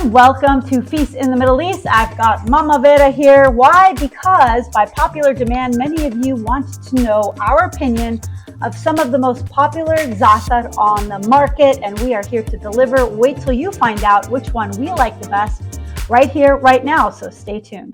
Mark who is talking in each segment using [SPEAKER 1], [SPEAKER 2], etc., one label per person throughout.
[SPEAKER 1] and welcome to Feast in the Middle East. I've got Mama Vera here. Why? Because by popular demand, many of you want to know our opinion of some of the most popular za'atar on the market, and we are here to deliver. Wait till you find out which one we like the best right here, right now, so stay tuned.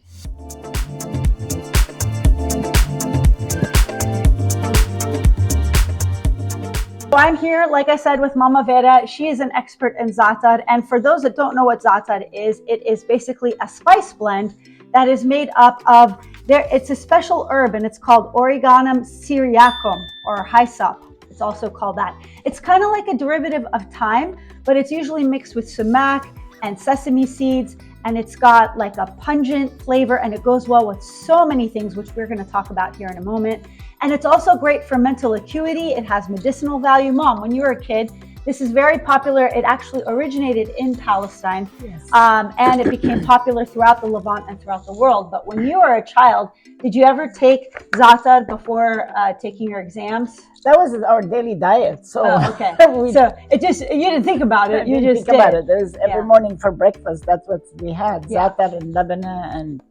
[SPEAKER 1] So I'm here, like I said, with Mama Vera. She is an expert in za'atar, and for those that don't know what za'atar is, it is basically a spice blend that is made up of, it's a special herb, and it's called Origanum syriacum, or hyssop. It's also called that. It's kind of like a derivative of thyme, but it's usually mixed with sumac and sesame seeds, and it's got like a pungent flavor, and it goes well with so many things, which we're going to talk about here in a moment. And it's also great for mental acuity. It has medicinal value. Mom, when you were a kid, this is very popular. It actually originated in Palestine, yes. And it became popular throughout the Levant and throughout the world. But when you were a child, did you ever take za'atar before taking your exams?
[SPEAKER 2] That was our daily diet. So,
[SPEAKER 1] okay. So it just, you didn't think about it. You just
[SPEAKER 2] think about it. It was every morning for breakfast. That's what we had. Za'atar and labana and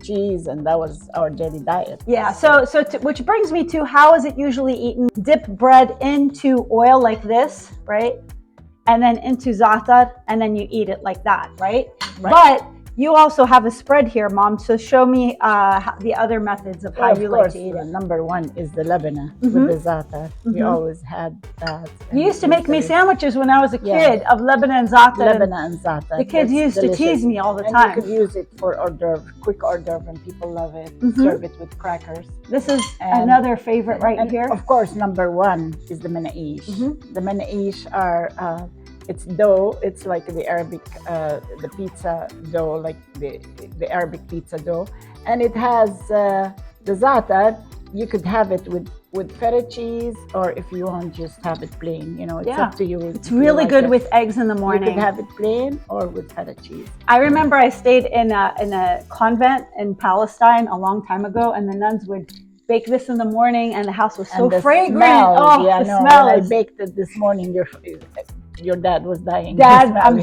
[SPEAKER 2] cheese, and that was our daily diet.
[SPEAKER 1] Yeah. So which brings me to, how is it usually eaten? Dip bread into oil like this, right? And then into za'atar, and then you eat it like that, right? But you also have a spread here, Mom. So show me the other methods of how you like to eat it.
[SPEAKER 2] Number one is the labana with the za'atar. We always had that.
[SPEAKER 1] You used to make me sandwiches when I was a kid of labana and za'atar.
[SPEAKER 2] Labana and za'atar.
[SPEAKER 1] The kids used to tease me all the time.
[SPEAKER 2] You could use it for hors d'oeuvre, quick hors d'oeuvre, and people love it. Serve it with crackers.
[SPEAKER 1] This is another favorite right here.
[SPEAKER 2] Of course, number one is the manaish. The manaish are it's dough. It's like the Arabic, the pizza dough, like the Arabic pizza dough, and it has the za'atar. You could have it with feta cheese, or if you want, just have it plain. You know, it's up to you.
[SPEAKER 1] It's really good with eggs in the morning.
[SPEAKER 2] You could have it plain or with feta cheese.
[SPEAKER 1] I remember I stayed in a convent in Palestine a long time ago, and the nuns would bake this in the morning, and the house was so fragrant.
[SPEAKER 2] Smell, the smell. I baked it this morning. Your dad was dying.
[SPEAKER 1] Dad, I'm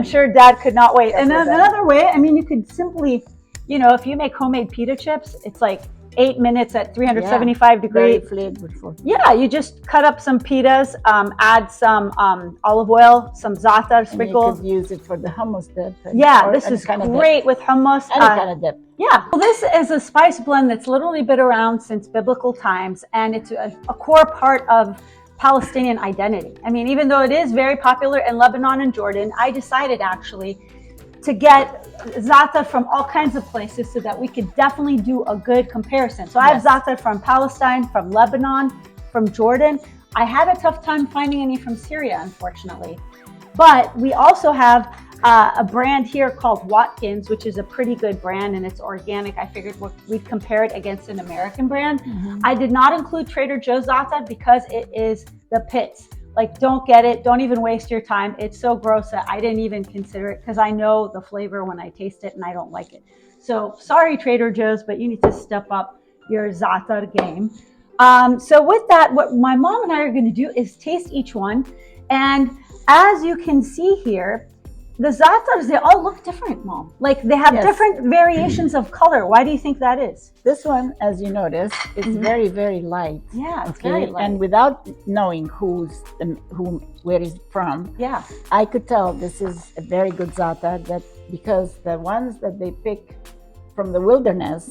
[SPEAKER 1] sure Dad could not wait. And then another way, I mean, you could simply, if you make homemade pita chips, it's like 8 minutes at 375 degrees.
[SPEAKER 2] Very flavorful.
[SPEAKER 1] Yeah, you just cut up some pitas, add some olive oil, some za'atar sprinkled.
[SPEAKER 2] You could use it for the hummus dip.
[SPEAKER 1] Yeah, this is great with hummus.
[SPEAKER 2] Any kind of dip.
[SPEAKER 1] Yeah, well, this is a spice blend that's literally been around since biblical times, and it's a core part of Palestinian identity. I mean, even though it is very popular in Lebanon and Jordan, I decided actually to get za'atar from all kinds of places so that we could definitely do a good comparison. So I have za'atar from Palestine, from Lebanon, from Jordan. I had a tough time finding any from Syria, unfortunately. But we also have a brand here called Watkins, which is a pretty good brand, and it's organic. I figured we'd compare it against an American brand. I did not include Trader Joe's za'atar because it is the pits. Like, don't get it. Don't even waste your time. It's so gross that I didn't even consider it, because I know the flavor when I taste it and I don't like it. So sorry, Trader Joe's, but you need to step up your za'atar game. So with that, what my mom and I are going to do is taste each one. And as you can see here, the za'atars, they all look different, Mom. Like, they have different variations of color. Why do you think that is?
[SPEAKER 2] This one, as you notice, is very, very light.
[SPEAKER 1] Yeah, it's very light.
[SPEAKER 2] And without knowing where it's from, I could tell this is a very good za'atar, because the ones that they pick from the wilderness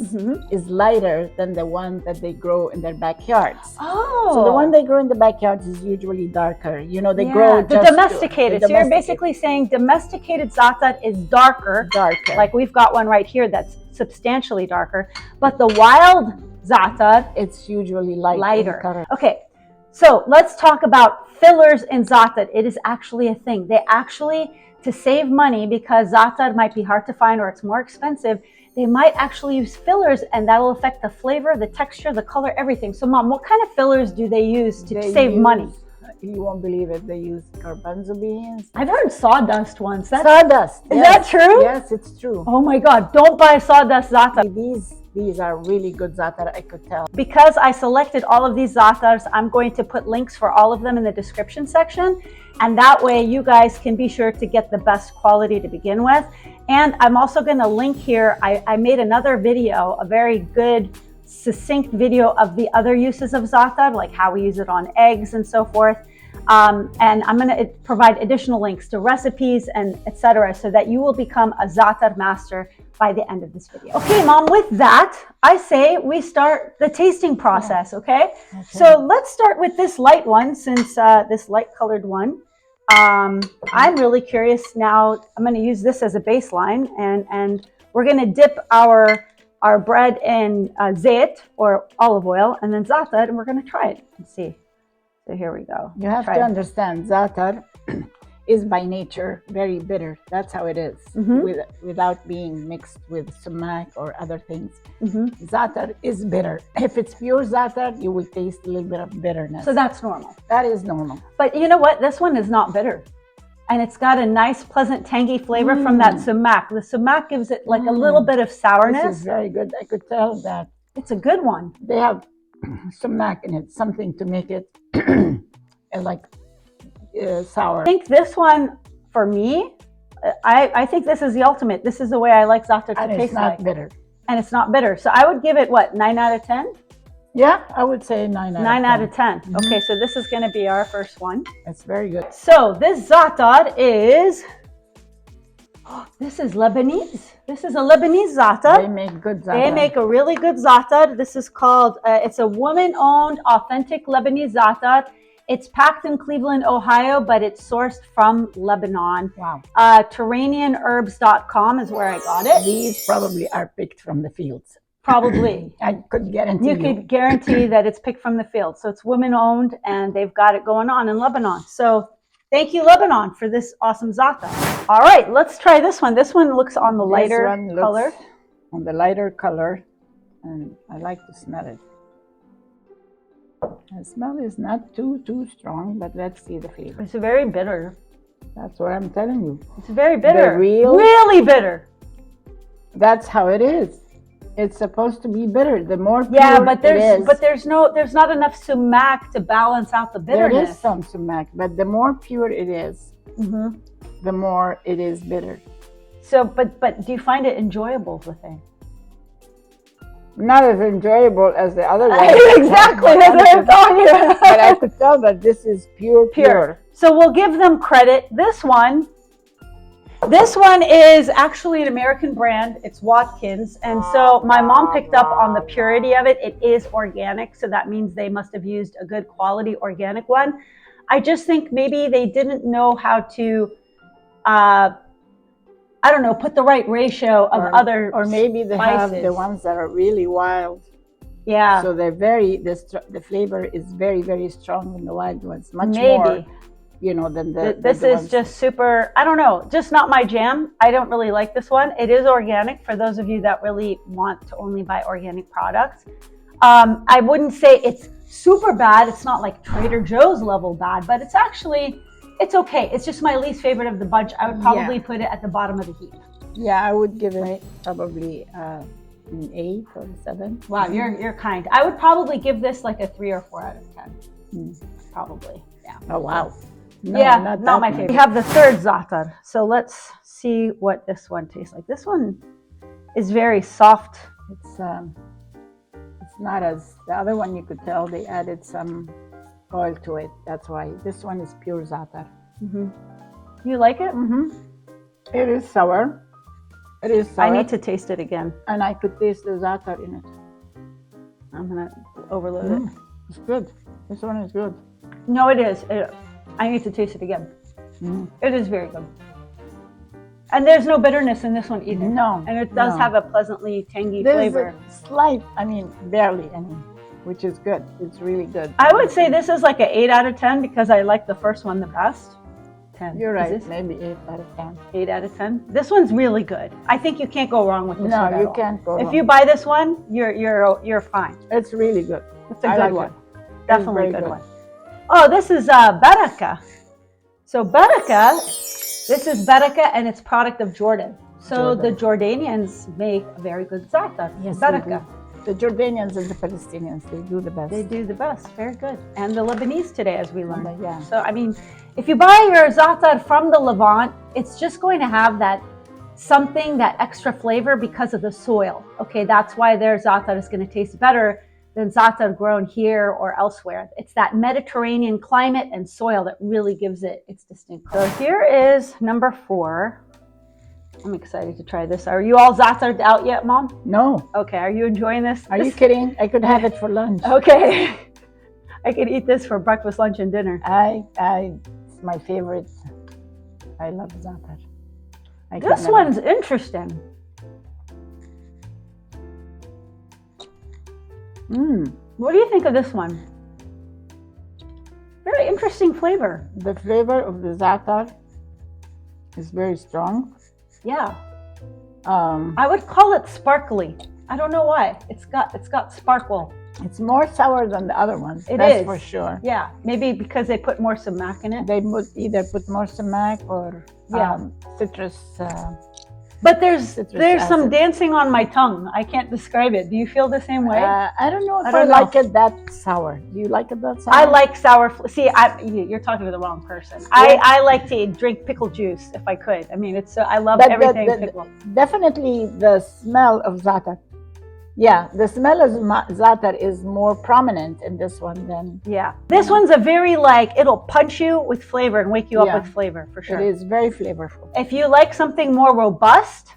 [SPEAKER 2] is lighter than the one that they grow in their backyards.
[SPEAKER 1] Oh.
[SPEAKER 2] So the one they grow in the backyards is usually darker. They grow
[SPEAKER 1] the domesticated. So you're basically saying domesticated za'atar is darker. Like we've got one right here that's substantially darker. But the wild za'atar,
[SPEAKER 2] it's usually lighter in color.
[SPEAKER 1] Okay. So let's talk about fillers in za'atar. It is actually a thing. They actually, to save money, because za'atar might be hard to find or it's more expensive, they might actually use fillers, and that will affect the flavor, the texture, the color, everything. So, Mom, what kind of fillers do they use to save money?
[SPEAKER 2] You won't believe it. They use garbanzo beans.
[SPEAKER 1] I've heard sawdust once.
[SPEAKER 2] Sawdust.
[SPEAKER 1] Is that true?
[SPEAKER 2] Yes, it's true.
[SPEAKER 1] Oh my God! Don't buy sawdust za'atar.
[SPEAKER 2] these are really good za'atar, I could tell.
[SPEAKER 1] Because I selected all of these za'atars, I'm going to put links for all of them in the description section. And that way you guys can be sure to get the best quality to begin with. And I'm also going to link here. I made another video, a very good, succinct video of the other uses of za'atar, like how we use it on eggs and so forth. And I'm going to provide additional links to recipes and etc. so that you will become a za'atar master by the end of this video. Okay, Mom, with that, I say we start the tasting process, okay? So let's start with this light one, since this light colored one. I'm really curious now. I'm going to use this as a baseline, and we're going to dip our bread in zait or olive oil and then za'atar, and we're going to try it and see. So here we go.
[SPEAKER 2] You have to understand, za'atar is by nature very bitter. That's how it is, without being mixed with sumac or other things. Za'atar is bitter. If it's pure za'atar, you will taste a little bit of bitterness.
[SPEAKER 1] So that's normal.
[SPEAKER 2] That is normal.
[SPEAKER 1] But you know what? This one is not bitter. And it's got a nice, pleasant, tangy flavor from that sumac. The sumac gives it like a little bit of sourness.
[SPEAKER 2] This is very good. I could tell that.
[SPEAKER 1] It's a good one.
[SPEAKER 2] They have sumac in it, something to make it like sour.
[SPEAKER 1] I think this one, for me, I think this is the ultimate. This is the way I like za'atar to taste like.
[SPEAKER 2] And it's not bitter.
[SPEAKER 1] And it's not bitter. So I would give it, what, 9 out of 10?
[SPEAKER 2] Yeah, I would say 9 out of 10.
[SPEAKER 1] 9 out of 10. Okay, so this is going to be our first one.
[SPEAKER 2] It's very good.
[SPEAKER 1] So this za'atar is, this is Lebanese. This is a Lebanese za'atar.
[SPEAKER 2] They make good za'atar.
[SPEAKER 1] They make a really good za'atar. This is called, it's a woman-owned, authentic Lebanese za'atar. It's packed in Cleveland, Ohio, but it's sourced from Lebanon.
[SPEAKER 2] Wow.
[SPEAKER 1] Turanianherbs.com is where I got it.
[SPEAKER 2] These probably are picked from the fields.
[SPEAKER 1] Probably.
[SPEAKER 2] I could guarantee
[SPEAKER 1] you could guarantee that it's picked from the field. So it's women-owned, and they've got it going on in Lebanon. So thank you, Lebanon, for this awesome za'atar. All right, let's try this one. This one looks on the lighter color.
[SPEAKER 2] On the lighter color, and I like to smell it. The smell is not too strong, but let's see the flavor.
[SPEAKER 1] It's very bitter.
[SPEAKER 2] That's what I'm telling you.
[SPEAKER 1] It's very bitter.
[SPEAKER 2] Really
[SPEAKER 1] bitter.
[SPEAKER 2] That's how it is. It's supposed to be bitter. The more pure
[SPEAKER 1] there's not enough sumac to balance out the bitterness.
[SPEAKER 2] There is some sumac, but the more pure it is, the more it is bitter.
[SPEAKER 1] So, but do you find it enjoyable, the thing?
[SPEAKER 2] Not as enjoyable as the other one.
[SPEAKER 1] Exactly, that's what I'm telling you.
[SPEAKER 2] But I could tell that this is pure.
[SPEAKER 1] So we'll give them credit. This one is actually an American brand. It's Watkins. And so my mom picked up on the purity of it. It is organic. So that means they must have used a good quality organic one. I just think maybe they didn't know how to, I don't know, put the right ratio of other
[SPEAKER 2] or maybe they
[SPEAKER 1] spices.
[SPEAKER 2] Have the ones that are really wild.
[SPEAKER 1] Yeah.
[SPEAKER 2] So they're the flavor is very strong in the wild ones. Much more, than
[SPEAKER 1] this is just super, I don't know, just not my jam. I don't really like this one. It is organic for those of you that really want to only buy organic products. I wouldn't say it's super bad. It's not like Trader Joe's level bad, but it's actually, it's okay. It's just my least favorite of the bunch. I would probably put it at the bottom of the heap. Yeah,
[SPEAKER 2] I would give it probably an 8 or 7.
[SPEAKER 1] Wow, you're kind. I would probably give this like a 3 or 4 out of 10. Probably, yeah.
[SPEAKER 2] Oh, wow.
[SPEAKER 1] No, yeah, not my favorite. We have the third za'atar. So let's see what this one tastes like. This one is very soft.
[SPEAKER 2] It's not as, the other one you could tell they added some oil to it. That's why this one is pure za'atar.
[SPEAKER 1] You like it?
[SPEAKER 2] It is sour. It is sour.
[SPEAKER 1] I need to taste it again.
[SPEAKER 2] And I could taste the za'atar in it.
[SPEAKER 1] I'm gonna overload it.
[SPEAKER 2] It's good. This one is good.
[SPEAKER 1] No, it is. I need to taste it again. It is very good. And there's no bitterness in this one either.
[SPEAKER 2] No.
[SPEAKER 1] And it does have a pleasantly tangy flavor.
[SPEAKER 2] There's a slight, barely any, which is good. It's really good.
[SPEAKER 1] I would say this is like an 8 out of 10 because I like the first one the best. 10.
[SPEAKER 2] You're right. Maybe 8 out of 10.
[SPEAKER 1] 8 out of 10. This one's really good. I think you can't go wrong with this one.
[SPEAKER 2] No, you can't go wrong.
[SPEAKER 1] If you buy this one, you're fine.
[SPEAKER 2] It's really good.
[SPEAKER 1] It's a good one. Definitely a good one. Oh, this is Baraka. So Baraka, this is Baraka and it's product of Jordan. So
[SPEAKER 2] Jordan.
[SPEAKER 1] the Jordanians make a very good za'atar.
[SPEAKER 2] Yes,
[SPEAKER 1] Zaraka.
[SPEAKER 2] the Jordanians and the Palestinians, they do the best.
[SPEAKER 1] They do the best. Very good. And the Lebanese today, as we learned.
[SPEAKER 2] Yeah.
[SPEAKER 1] So, I mean, if you buy your za'atar from the Levant, it's just going to have that extra flavor because of the soil. Okay, that's why their za'atar is going to taste better than za'atar grown here or elsewhere. It's that Mediterranean climate and soil that really gives it its distinct color. So here is number 4. I'm excited to try this. Are you all za'atared out yet, Mom?
[SPEAKER 2] No.
[SPEAKER 1] Okay, are you enjoying this?
[SPEAKER 2] Are you kidding? I could have it for lunch.
[SPEAKER 1] Okay. I could eat this for breakfast, lunch, and dinner.
[SPEAKER 2] It's my favorite. I love za'atar.
[SPEAKER 1] This one's interesting. What do you think of this one? Very interesting flavor.
[SPEAKER 2] The flavor of the za'atar is very strong.
[SPEAKER 1] Yeah. I would call it sparkly. I don't know why. It's got sparkle.
[SPEAKER 2] It's more sour than the other ones.
[SPEAKER 1] That's
[SPEAKER 2] for sure.
[SPEAKER 1] Yeah, maybe because they put more sumac in it.
[SPEAKER 2] They would either put more sumac or citrus.
[SPEAKER 1] But there's
[SPEAKER 2] acid.
[SPEAKER 1] some dancing on my tongue. I can't describe it. Do you feel the same way?
[SPEAKER 2] I don't know if I like it that sour. Do you like it that sour?
[SPEAKER 1] I like sour. See, you're talking to the wrong person. Yeah. I like to drink pickle juice if I could. I mean, I love everything pickle.
[SPEAKER 2] Definitely the smell of za'atar. Yeah, the smell of za'atar is more prominent in this one than...
[SPEAKER 1] Yeah. This one's a very it'll punch you with flavor and wake you up with flavor, for sure.
[SPEAKER 2] It is very flavorful.
[SPEAKER 1] If you like something more robust,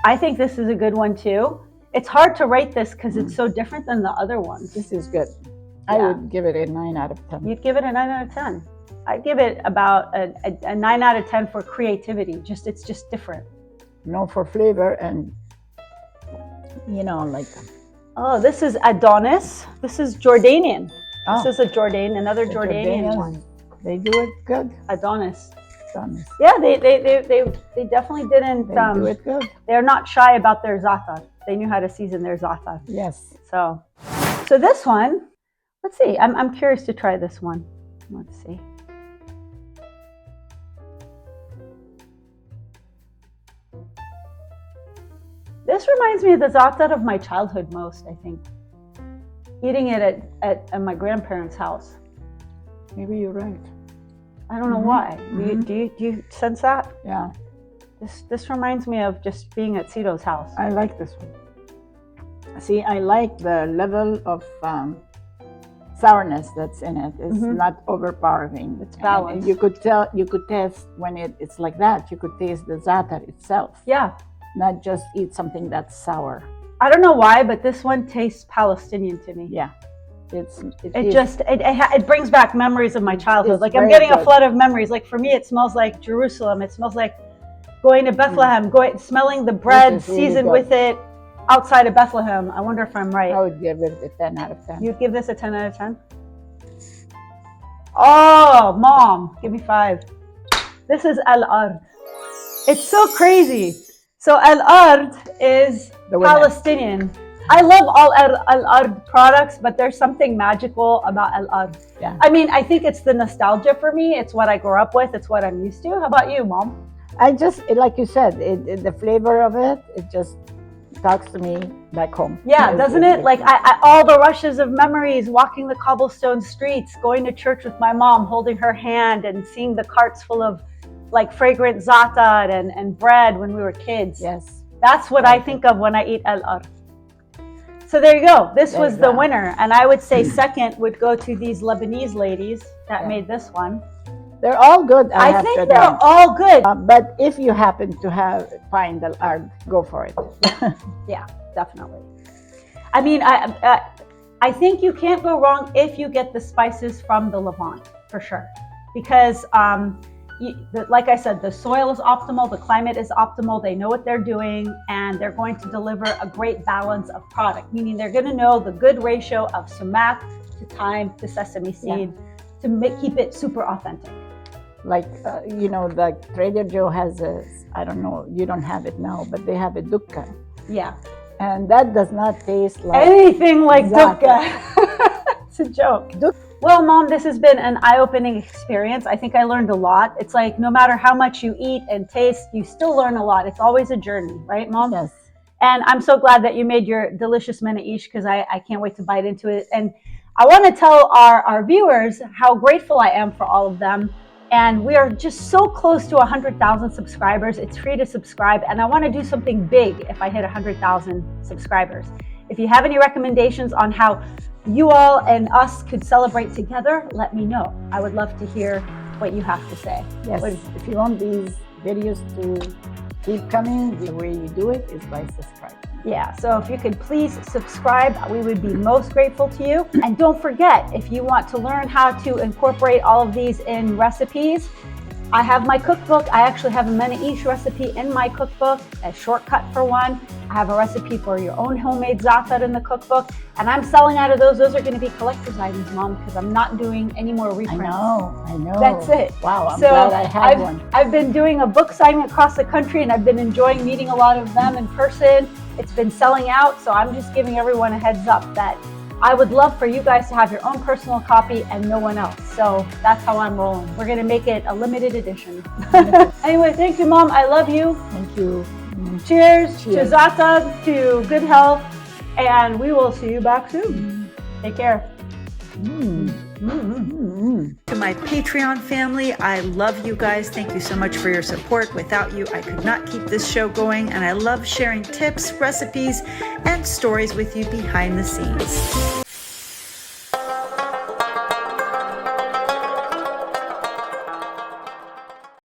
[SPEAKER 1] I think this is a good one too. It's hard to rate this because it's so different than the other ones.
[SPEAKER 2] This is good. I would give it a 9 out of 10.
[SPEAKER 1] You'd give it a 9 out of 10. I'd give it about a 9 out of 10 for creativity. It's just different.
[SPEAKER 2] No, for flavor and...
[SPEAKER 1] Oh, this is Adonis. This is Jordanian. This is another Jordanian one.
[SPEAKER 2] They do it good.
[SPEAKER 1] Adonis.
[SPEAKER 2] Adonis.
[SPEAKER 1] Yeah, they definitely didn't.
[SPEAKER 2] They do it good.
[SPEAKER 1] They're not shy about their za'atar. They knew how to season their za'atar.
[SPEAKER 2] Yes.
[SPEAKER 1] So this one, let's see. I'm curious to try this one. Let's see. This reminds me of the za'atar of my childhood most, I think. Eating it at my grandparents' house.
[SPEAKER 2] Maybe you're right.
[SPEAKER 1] I don't know why. Do you sense that?
[SPEAKER 2] Yeah.
[SPEAKER 1] This reminds me of just being at Cito's house.
[SPEAKER 2] I like this one. See, I like the level of sourness that's in it. It's not overpowering. It's
[SPEAKER 1] balanced.
[SPEAKER 2] You could taste when it's like that. You could taste the za'atar itself.
[SPEAKER 1] Yeah.
[SPEAKER 2] Not just eat something that's sour.
[SPEAKER 1] I don't know why, but this one tastes Palestinian to me.
[SPEAKER 2] Yeah.
[SPEAKER 1] It brings back memories of my childhood.
[SPEAKER 2] It's
[SPEAKER 1] I'm getting a flood of memories. For me, it smells like Jerusalem. It smells like going to Bethlehem, smelling the bread seasoned with it outside of Bethlehem. I wonder if I'm right.
[SPEAKER 2] I would give it a 10 out of 10.
[SPEAKER 1] You'd give this a 10 out of 10? Oh, Mom, give me 5. This is al-ard. It's so crazy. So al-ard is Palestinian. I love all al-ard products, but there's something magical about al-ard.
[SPEAKER 2] Yeah.
[SPEAKER 1] I mean, I think it's the nostalgia for me. It's what I grew up with. It's what I'm used to. How about you, Mom?
[SPEAKER 2] Like you said, the flavor of it just talks to me back home.
[SPEAKER 1] Yeah, doesn't it? All the rushes of memories, walking the cobblestone streets, going to church with my mom, holding her hand and seeing the carts full of fragrant za'atar and bread when we were kids.
[SPEAKER 2] Yes.
[SPEAKER 1] That's what I think of when I eat al-ard. So there you go. This was the winner. And I would say second would go to these Lebanese ladies that made this one.
[SPEAKER 2] They're all good.
[SPEAKER 1] I think they're all good.
[SPEAKER 2] But if you happen to find al-ard, go for it.
[SPEAKER 1] Yeah, definitely. I mean, I think you can't go wrong if you get the spices from the Levant, for sure. Because like I said, the soil is optimal, the climate is optimal, they know what they're doing, and they're going to deliver a great balance of product, meaning they're going to know the good ratio of sumac to thyme to sesame seed to keep it super authentic.
[SPEAKER 2] The Trader Joe has I don't know, you don't have it now, but they have a dukka.
[SPEAKER 1] Yeah.
[SPEAKER 2] And that does not taste like
[SPEAKER 1] anything like dukka. It's a joke. Well, Mom, this has been an eye-opening experience. I think I learned a lot. It's like no matter how much you eat and taste, you still learn a lot. It's always a journey, right, Mom?
[SPEAKER 2] Yes.
[SPEAKER 1] And I'm so glad that you made your delicious menaish because I can't wait to bite into it. And I want to tell our viewers how grateful I am for all of them. And we are just so close to 100,000 subscribers. It's free to subscribe. And I want to do something big if I hit 100,000 subscribers. If you have any recommendations on how you all and us could celebrate together, let me know. I would love to hear what you have to say.
[SPEAKER 2] Yes. If you want these videos to keep coming, the way you do it is by subscribing.
[SPEAKER 1] Yeah, so if you could please subscribe, we would be most grateful to you. And don't forget, if you want to learn how to incorporate all of these in recipes, I have my cookbook. I actually have a menaish recipe in my cookbook, a shortcut for one. I have a recipe for your own homemade za'atar in the cookbook, and I'm selling out of those. Those are going to be collector's items, Mom, because I'm not doing any more reprints.
[SPEAKER 2] I know.
[SPEAKER 1] That's it.
[SPEAKER 2] Wow, I'm glad I had one.
[SPEAKER 1] I've been doing a book signing across the country, and I've been enjoying meeting a lot of them in person. It's been selling out, so I'm just giving everyone a heads up that I would love for you guys to have your own personal copy and no one else. So that's how I'm rolling. We're going to make it a limited edition. Anyway, thank you, Mom. I love you.
[SPEAKER 2] Thank you.
[SPEAKER 1] Cheers to Za'atar, to good health, and we will see you back soon. Take care.
[SPEAKER 3] To my Patreon family, I love you guys. Thank you so much for your support. Without you, I could not keep this show going, and I love sharing tips, recipes, and stories with you behind the scenes.